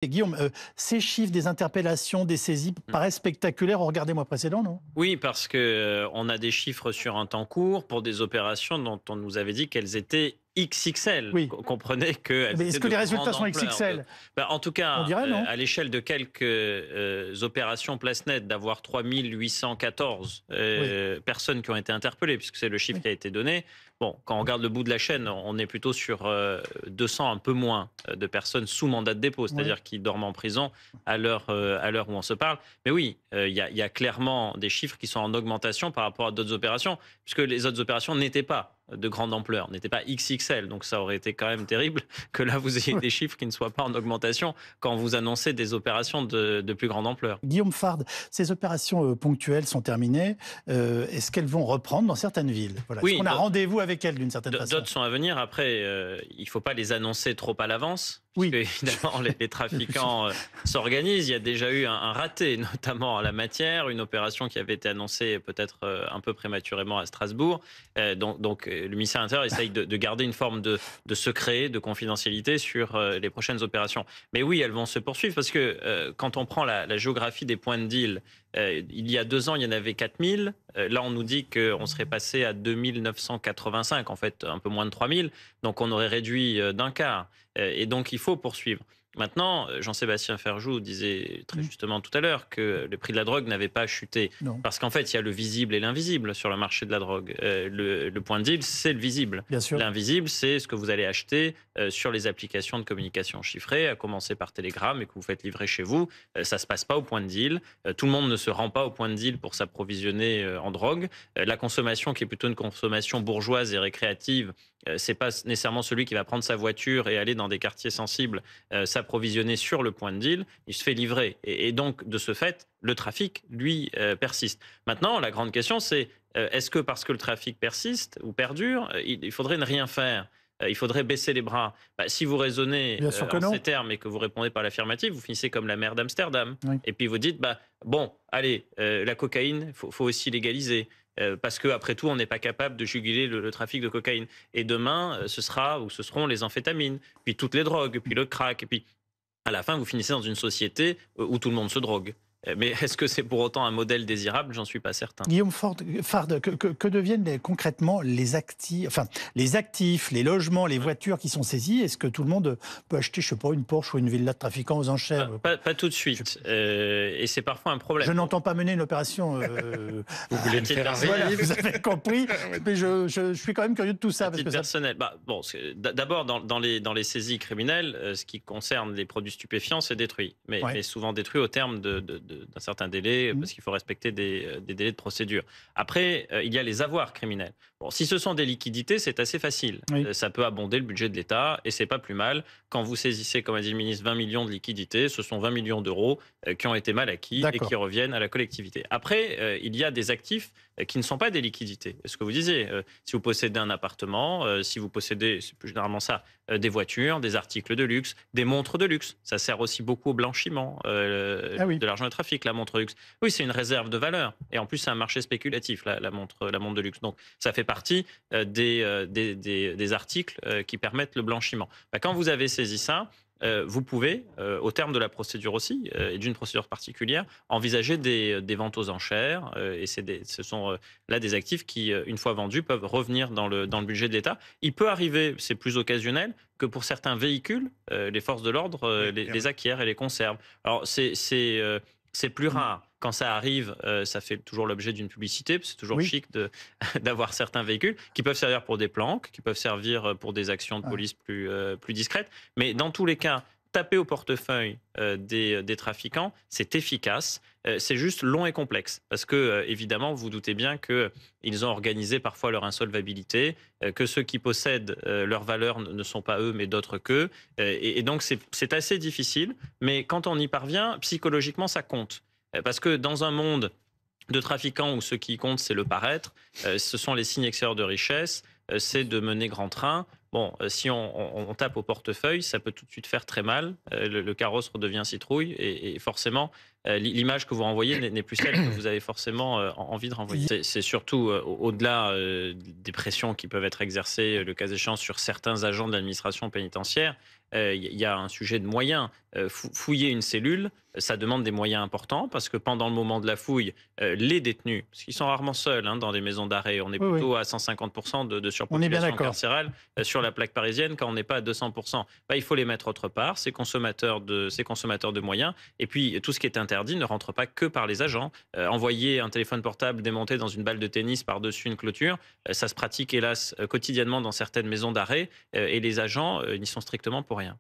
Et Guillaume, ces chiffres des interpellations, des saisies paraissent spectaculaires au regard des mois précédents, non? Oui, parce que, on a des chiffres sur un temps court pour des opérations dont on nous avait dit qu'elles étaient XXL. Oui. Comprenez qu'elles Mais est-ce étaient que de les grande résultats sont ampleur. XXL? En tout On cas, dirait non? à l'échelle de quelques, opérations place nette, d'avoir 3 814, Oui, personnes qui ont été interpellées, puisque c'est le chiffre oui, qui a été donné. Bon, quand on regarde le bout de la chaîne, on est plutôt sur, 200, un peu moins, de personnes sous mandat de dépôt, oui. c'est-à-dire qui dorment en prison à l'heure où on se parle. Mais oui, il y a clairement des chiffres qui sont en augmentation par rapport à d'autres opérations, puisque les autres opérations n'étaient pas de grande ampleur, n'étaient pas XXL. Donc ça aurait été quand même terrible que là, vous ayez des chiffres qui ne soient pas en augmentation quand vous annoncez des opérations de plus grande ampleur. Guillaume Fard, ces opérations ponctuelles sont terminées. Est-ce qu'elles vont reprendre dans certaines villes? Voilà. Est-ce Oui, qu'on a rendez-vous avec elles d'une certaine façon? d'autres sont à venir. Après, il ne faut pas les annoncer trop à l'avance, puisque Oui, évidemment les trafiquants s'organisent. Il y a déjà eu un raté, notamment en la matière, une opération qui avait été annoncée peut-être un peu prématurément à Strasbourg. Le ministère de l'Intérieur essaye de garder une forme de secret, de confidentialité sur les prochaines opérations. Mais oui, elles vont se poursuivre, parce que quand on prend la géographie des points de deal, il y a 2 ans, il y en avait 4000. Là, on nous dit qu'on serait passé à 2985, en fait, un peu moins de 3000. Donc, on aurait réduit d'un quart. Et donc, il faut poursuivre. Maintenant, Jean-Sébastien Ferjou disait très justement tout à l'heure que le prix de la drogue n'avait pas chuté. non, Parce qu'en fait, il y a le visible et l'invisible sur le marché de la drogue. Le point de deal, c'est le visible. bien sûr. L'invisible, c'est ce que vous allez acheter sur les applications de communication chiffrée, à commencer par Telegram, et que vous faites livrer chez vous. Ça ne se passe pas au point de deal. Tout le monde ne se rend pas au point de deal pour s'approvisionner en drogue. La consommation, qui est plutôt une consommation bourgeoise et récréative, c'est pas nécessairement celui qui va prendre sa voiture et aller dans des quartiers sensibles s'approvisionner sur le point de deal. Il se fait livrer. Et donc, de ce fait, le trafic, lui, persiste. Maintenant, la grande question, c'est est-ce que parce que le trafic persiste ou perdure, il faudrait ne rien faire? Il faudrait baisser les bras. Si vous raisonnez Bien sûr que en non. ces termes et que vous répondez par l'affirmative, vous finissez comme la maire d'Amsterdam. Oui. Et puis vous dites, bon, allez, la cocaïne, faut aussi légaliser. Parce qu'après tout, on n'est pas capable de juguler le trafic de cocaïne. Et demain, ce seront les amphétamines, puis toutes les drogues, puis le crack. Et puis, à la fin, vous finissez dans une société où tout le monde se drogue. Mais est-ce que c'est pour autant un modèle désirable? J'en suis pas certain. Guillaume Fard, que deviennent comment les actifs, les logements, les voitures qui sont saisis? Est-ce que tout le monde peut acheter, je sais pas, une Porsche ou une villa de trafiquants aux enchères? Pas tout de suite. Et c'est parfois un problème. Je n'entends pas mener une opération. Vous voulez une Ferrari? Voilà, vous avez compris. Mais je suis quand même curieux de tout ça. À Parce titre que ça... personnel, d'abord, dans les saisies criminelles, ce qui concerne les produits stupéfiants, c'est détruit. Mais, Ouais. mais souvent détruit au terme d'un certain délai, Mmh. parce qu'il faut respecter des délais de procédure. Après, il y a les avoirs criminels. Bon, si ce sont des liquidités, c'est assez facile. Oui. Ça peut abonder le budget de l'État, et c'est pas plus mal. Quand vous saisissez, comme a dit le ministre, 20 millions de liquidités, ce sont 20 millions d'euros qui ont été mal acquis et D'accord. qui reviennent à la collectivité. Après, il y a des actifs qui ne sont pas des liquidités. Ce que vous disiez, si vous possédez un appartement, si vous possédez, c'est plus généralement ça, des voitures, des articles de luxe, des montres de luxe. Ça sert aussi beaucoup au blanchiment Ah oui. de l'argent de trafic, la montre de luxe. Oui, c'est une réserve de valeur. Et en plus, c'est un marché spéculatif, la montre de luxe. Donc, ça fait partie des articles qui permettent le blanchiment. Quand vous avez saisi ça, vous pouvez, au terme de la procédure aussi, et d'une procédure particulière, envisager des ventes aux enchères. Et ce sont là des actifs qui, une fois vendus, peuvent revenir dans le budget de l'État. Il peut arriver, c'est plus occasionnel, que pour certains véhicules, les forces de l'ordre les acquièrent et les conservent. Alors, c'est plus rare. Quand ça arrive, ça fait toujours l'objet d'une publicité. C'est toujours Oui. chic d'avoir certains véhicules qui peuvent servir pour des planques, qui peuvent servir pour des actions de police plus discrètes. Mais dans tous les cas, taper au portefeuille des trafiquants, c'est efficace. C'est juste long et complexe. Parce que, évidemment, vous doutez bien qu'ils ont organisé parfois leur insolvabilité, que ceux qui possèdent leurs valeurs ne sont pas eux, mais d'autres qu'eux. Et donc, c'est assez difficile. Mais quand on y parvient, psychologiquement, ça compte. Parce que dans un monde de trafiquants où ce qui compte, c'est le paraître, ce sont les signes extérieurs de richesse, c'est de mener grand train. Bon, si on tape au portefeuille, ça peut tout de suite faire très mal. Le carrosse redevient citrouille et forcément, l'image que vous renvoyez n'est plus celle que vous avez forcément envie de renvoyer. C'est surtout au-delà des pressions qui peuvent être exercées, le cas échéant, sur certains agents de l'administration pénitentiaire. Il y a un sujet de moyens. Fouiller une cellule, ça demande des moyens importants parce que pendant le moment de la fouille, les détenus, parce qu'ils sont rarement seuls dans des maisons d'arrêt, on est plutôt à 150% de surpopulation carcérale sur la plaque parisienne quand on n'est pas à 200%. Il faut les mettre autre part, ces consommateurs de moyens. Et puis tout ce qui est interdit ne rentre pas que par les agents. Envoyer un téléphone portable démonté dans une balle de tennis par-dessus une clôture, ça se pratique hélas quotidiennement dans certaines maisons d'arrêt et les agents n'y sont strictement pour rien.